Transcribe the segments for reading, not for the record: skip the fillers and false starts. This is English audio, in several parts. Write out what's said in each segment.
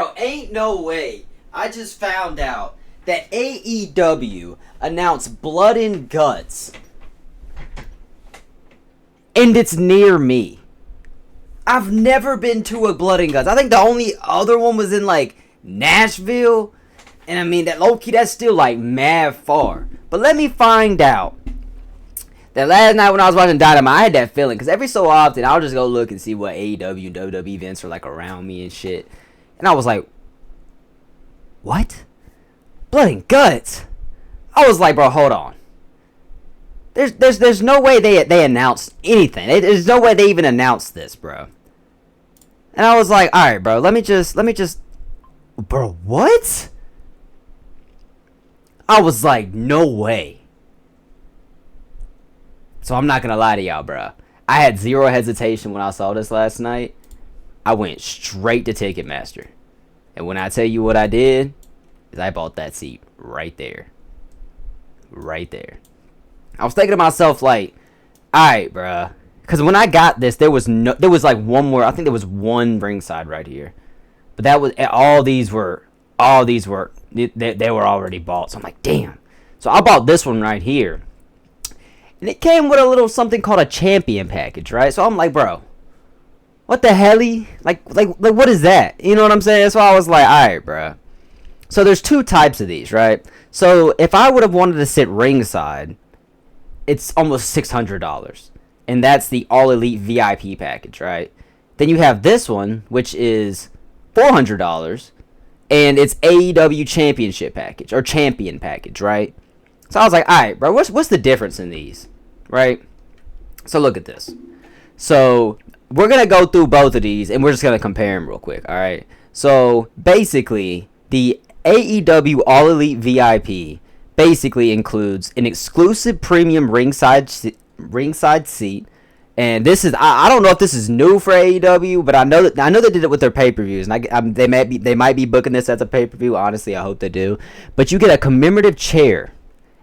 Bro, ain't no way. I just found out that AEW announced Blood and Guts. And it's near me. I've never been to a Blood and Guts. I think the only other one was in, like, Nashville. And I mean, that low-key, that's still, like, mad far. But let me find out. That last night when I was watching Dynamite, I had that feeling. Because every so often, I'll just go look and see what AEW and WWE events are, like, around me and shit. And I was like, what? Blood and Guts? I was like, bro, hold on. There's no way they announced anything. There's no way they even announced this, bro. And I was like, all right, bro, let me just, bro, what? I was like, no way. So I'm not gonna lie to y'all, bro. I had zero hesitation when I saw this last night. I went straight to Ticketmaster. And when I tell you what I did, is I bought that seat right there. Right there. I was thinking to myself, like, alright, bruh. Because when I got this, there was like one more. I think there was one ringside right here. But that was, all these were, they were already bought. So I'm like, damn. So I bought this one right here. And it came with a little something called a champion package, right? So I'm like, bro, what the hell? Like, what is that? You know what I'm saying? So I was like, alright, bro. So there's two types of these, right? So if I would have wanted to sit ringside, it's almost $600. And that's the All Elite VIP package, right? Then you have this one, which is $400. And it's AEW Championship package, or Champion package, right? So I was like, alright, bro, what's the difference in these, right? So look at this. So we're going to go through both of these, and we're just going to compare them real quick, alright? So basically, the AEW All Elite VIP basically includes an exclusive premium ringside seat, and this is, I don't know if this is new for AEW, but I know they did it with their pay-per-views, and they might be booking this as a pay-per-view. Honestly, I hope they do. But you get a commemorative chair,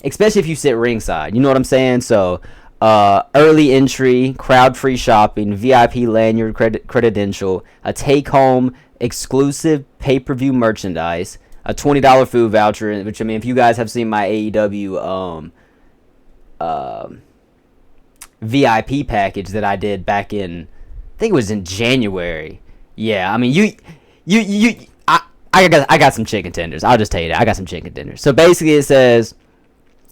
especially if you sit ringside. You know what I'm saying? So early entry, crowd-free shopping, VIP lanyard credential, a take-home exclusive pay-per-view merchandise, a $20 food voucher, which, I mean, if you guys have seen my AEW VIP package that I did back in, I think it was in January. Yeah, I mean, I got some chicken tenders. I'll just tell you that. I got some chicken tenders. So basically it says,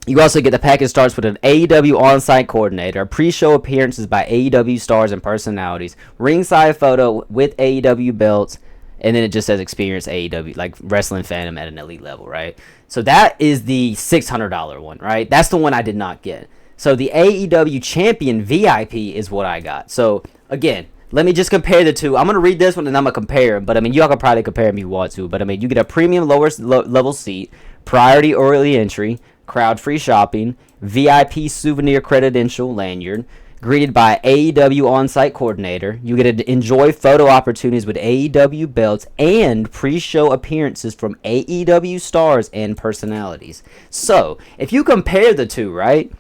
you also get the package starts with an AEW on-site coordinator, pre-show appearances by AEW stars and personalities, ringside photo with AEW belts, and then it just says experience AEW, like wrestling fandom at an elite level, right? So that is the $600 one, right? That's the one I did not get. So the AEW Champion VIP is what I got. So again, let me just compare the two. I'm going to read this one and I'm going to compare them. But I mean, y'all can probably compare them if you want to. But I mean, you get a premium lower level seat, priority early entry, crowd free shopping, VIP souvenir credential lanyard, greeted by AEW on-site coordinator. You get to enjoy photo opportunities with AEW belts and pre-show appearances from AEW stars and personalities. So if you compare the two, right?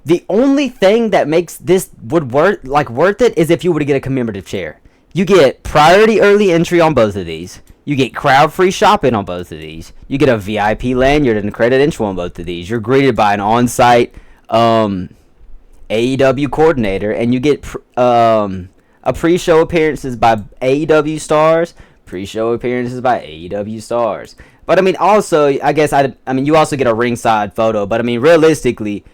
The only thing that makes this worth it is if you were to get a commemorative chair. You get priority early entry on both of these. You get crowd free shopping on both of these. You get a VIP lanyard and a credential on both of these. You're greeted by an on-site AEW coordinator, and you get a pre-show appearances by AEW stars, pre-show appearances by AEW stars. But I mean, also, I guess I mean, you also get a ringside photo. But I mean, realistically,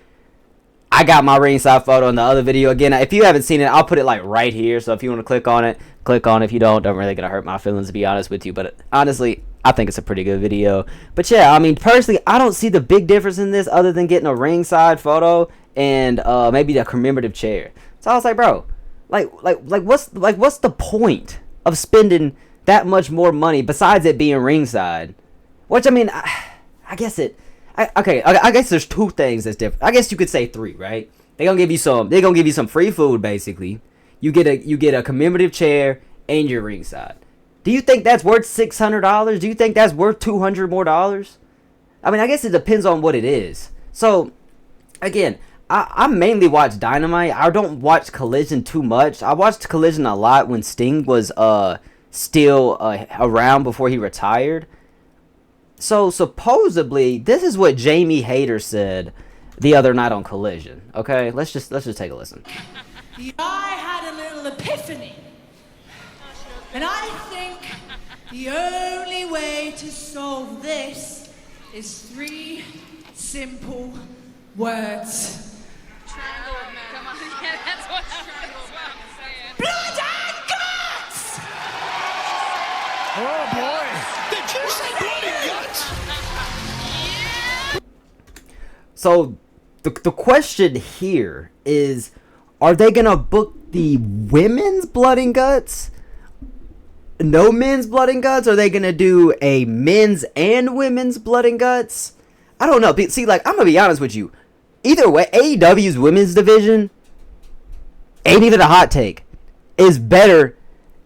I got my ringside photo in the other video. Again, if you haven't seen it, I'll put it like right here. So if you want to click on it, click on it. If you don't really gonna hurt my feelings, to be honest with you. But honestly, I think it's a pretty good video. But yeah, I mean, personally, I don't see the big difference in this other than getting a ringside photo and maybe the commemorative chair. So I was like, bro, what's the point of spending that much more money besides it being ringside? Which, I mean, I guess it. I guess there's two things that's different. I guess you could say three, right? They're gonna give you some free food, basically. You get a commemorative chair and your ringside. Do you think that's worth $600? Do you think that's worth $200 more? I mean, I guess it depends on what it is. So, again, I mainly watch Dynamite. I don't watch Collision too much. I watched Collision a lot when Sting was still around before he retired. So supposedly, this is what Jamie Hayter said the other night on Collision. Okay, let's just take a listen. I had a little epiphany, and I think the only way to solve this is 3 simple words. Triangle of men. Come on, yeah, that's what I'm saying. Blood and guts! Oh boy! Did you say blood and guts? So the question here is, are they gonna book the women's blood and guts? No men's blood and guts? Are they gonna do a men's and women's blood and guts? I don't know. See, like, I'm gonna be honest with you. Either way, AEW's women's division, ain't even a hot take, is better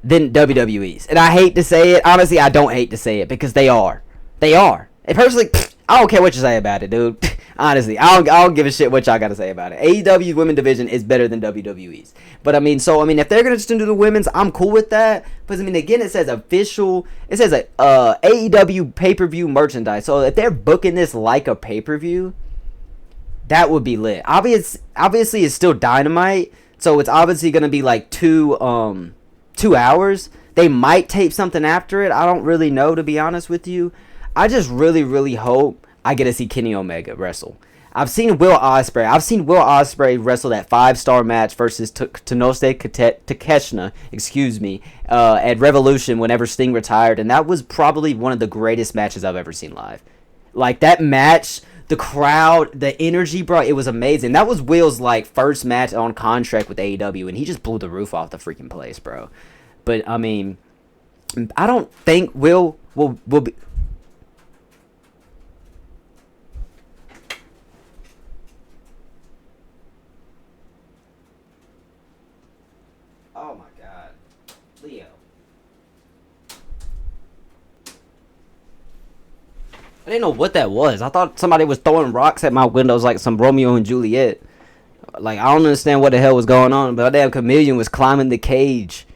than WWE's. And I hate to say it. Honestly, I don't hate to say it, because they are. They are. And personally, I don't care what you say about it, dude. Honestly, I don't give a shit what y'all got to say about it. AEW's women's division is better than WWE's. But I mean, if they're gonna just do the women's, I'm cool with that. Because I mean, again, it says official. It says AEW pay-per-view merchandise. So if they're booking this like a pay-per-view, that would be lit. Obviously, it's still Dynamite, so it's obviously gonna be like 2 hours. They might tape something after it. I don't really know, to be honest with you. I just really, really hope I get to see Kenny Omega wrestle. I've seen Will Ospreay wrestle that 5-star match versus Tenosuke Takeshita, at Revolution whenever Sting retired, and that was probably one of the greatest matches I've ever seen live. Like, that match, the crowd, the energy, bro, it was amazing. That was Will's, like, first match on contract with AEW, and he just blew the roof off the freaking place, bro. But, I mean, I don't think Will will be... Oh my god. Leo. I didn't know what that was. I thought somebody was throwing rocks at my windows like some Romeo and Juliet. Like, I don't understand what the hell was going on, but that damn Chameleon was climbing the cage.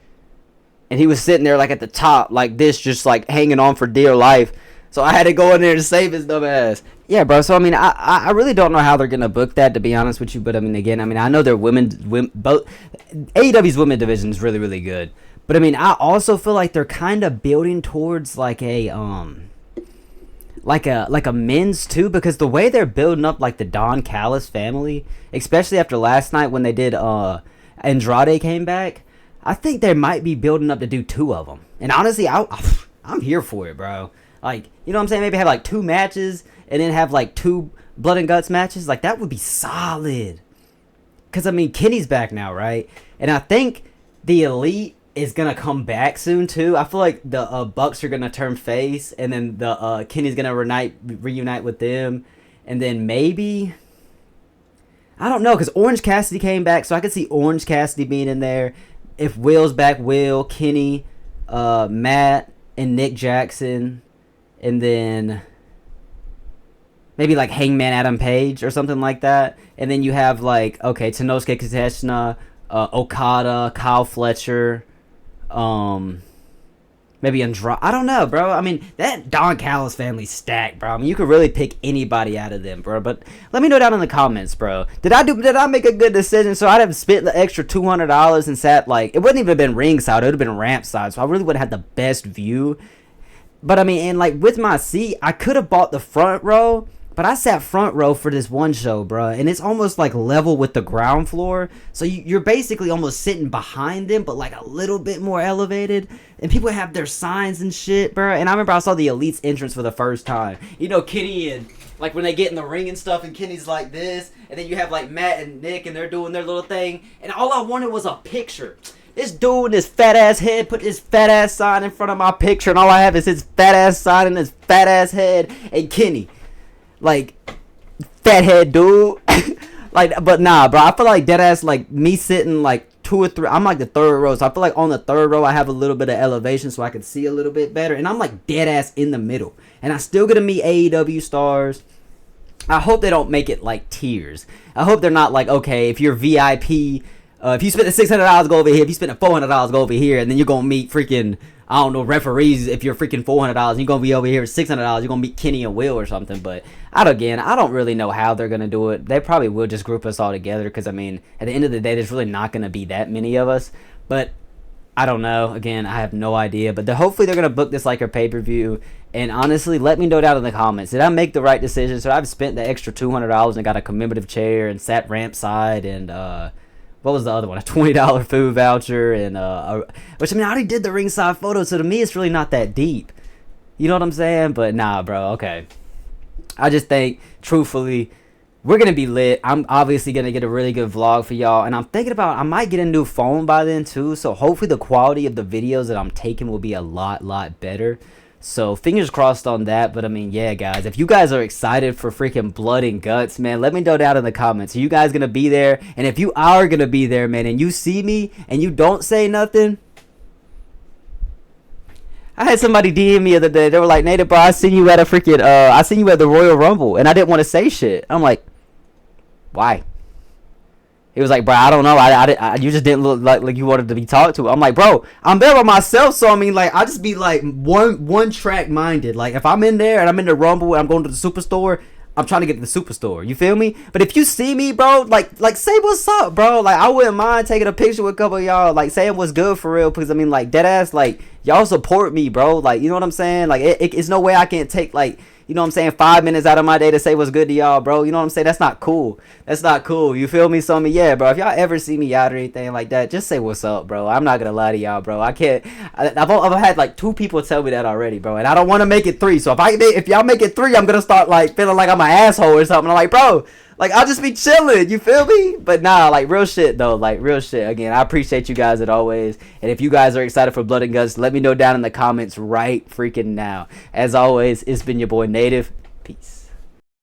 And he was sitting there, like, at the top, like this, just, like, hanging on for dear life. So I had to go in there to save his dumb ass. Yeah, bro, so, I mean, I really don't know how they're going to book that, to be honest with you. But, I mean, again, I know their both AEW's women division is really, really good. But, I mean, I also feel like they're kind of building towards, like a men's too, because the way they're building up, like, the Don Callis family, especially after last night when they did Andrade came back, I think they might be building up to do 2 of them. And honestly, I'm here for it, bro. Like, you know what I'm saying? Maybe have like 2 matches and then have like 2 blood and guts matches. Like, that would be solid. Because, I mean, Kenny's back now, right? And I think the Elite is going to come back soon, too. I feel like the Bucks are going to turn face, and then the Kenny's going to reunite with them. And then maybe... I don't know, because Orange Cassidy came back, so I could see Orange Cassidy being in there. If Will's back, Will, Kenny, Matt, and Nick Jackson, and then maybe like Hangman Adam Page or something like that. And then you have like, okay, Tenosuke Takeshita, Okada, Kyle Fletcher, maybe Andrade. I don't know, bro. I mean, that Don Callis family's stacked, bro. I mean, you could really pick anybody out of them, bro. But let me know down in the comments, bro. Did I make a good decision? So I'd have spent the extra $200 and sat, like, it wouldn't even have been ringside. It would have been ramp side. So I really would have had the best view. But I mean, and like with my seat, I could have bought the front row, but I sat front row for this one show, bro, and it's almost like level with the ground floor. So you're basically almost sitting behind them, but like a little bit more elevated. And people have their signs and shit, bro. And I remember I saw the Elite's entrance for the first time. You know, Kenny and like when they get in the ring and stuff, and Kenny's like this, and then you have like Matt and Nick, and they're doing their little thing. And all I wanted was a picture. This dude with his fat ass head put his fat ass sign in front of my picture, and all I have is his fat ass sign and his fat ass head and Kenny. Like, fat head dude. Like, but nah, bro, I feel like dead ass, like me sitting like 2 or 3, I'm like the third row, so I feel like on the third row I have a little bit of elevation so I can see a little bit better, and I'm like dead ass in the middle, and I still get to meet AEW stars. I hope they don't make it like tiers. I hope they're not like, okay, if you're VIP If you spend $600 go over here, if you spend $400 go over here, and then you're gonna meet freaking, I don't know, referees. If you're freaking $400, you're gonna be over here $600. You're gonna meet Kenny and Will or something. But I don't really know how they're gonna do it. They probably will just group us all together because I mean, at the end of the day, there's really not gonna be that many of us. But I don't know. Again, I have no idea. But hopefully they're gonna book this like a pay-per-view. And honestly, let me know down in the comments. Did I make the right decision? So I've spent the extra $200 and got a commemorative chair and sat ramp side and what was the other one? A $20 food voucher and which I mean I already did the ringside photo. So to me, it's really not that deep. You know what I'm saying? But nah, bro. Okay. I just think, truthfully, we're going to be lit. I'm obviously going to get a really good vlog for y'all. And I'm thinking about, I might get a new phone by then too. So hopefully the quality of the videos that I'm taking will be a lot better. So fingers crossed on that. But I mean, yeah, guys, if you guys are excited for freaking Blood and Guts, man, let me know down in the comments. Are you guys going to be there? And if you are going to be there, man, and you see me and you don't say nothing, I had somebody DM me the other day. They were like, "Native, bro, I seen you at a freaking, I seen you at the Royal Rumble, and I didn't want to say shit." I'm like, "Why?" He was like, "Bro, I don't know. You just didn't look like you wanted to be talked to." I'm like, "Bro, I'm there by myself, so I mean, like, I just be like one track minded. Like, if I'm in there and I'm in the Rumble and I'm going to the Superstore, I'm trying to get to the Superstore. You feel me? But if you see me, bro, like say what's up, bro. Like, I wouldn't mind taking a picture with a couple of y'all, like saying what's good for real. Because I mean, like, dead ass, like, y'all support me, bro. Like, you know what I'm saying? Like, it's no way I can't take, like, you know what I'm saying, 5 minutes out of my day to say what's good to y'all, bro. You know what I'm saying? That's not cool. That's not cool. You feel me? So I mean, yeah, bro. If y'all ever see me out or anything like that, just say what's up, bro. I'm not gonna lie to y'all, bro. I can't. I've had like 2 people tell me that already, bro, and I don't want to make it 3. So if y'all make it 3, I'm gonna start like feeling like I'm an asshole or something. I'm like, bro, like, I'll just be chilling, you feel me? But nah, like, real shit, though. Like, real shit. Again, I appreciate you guys as always. And if you guys are excited for Blood and Guts, let me know down in the comments right freaking now. As always, it's been your boy, Native. Peace.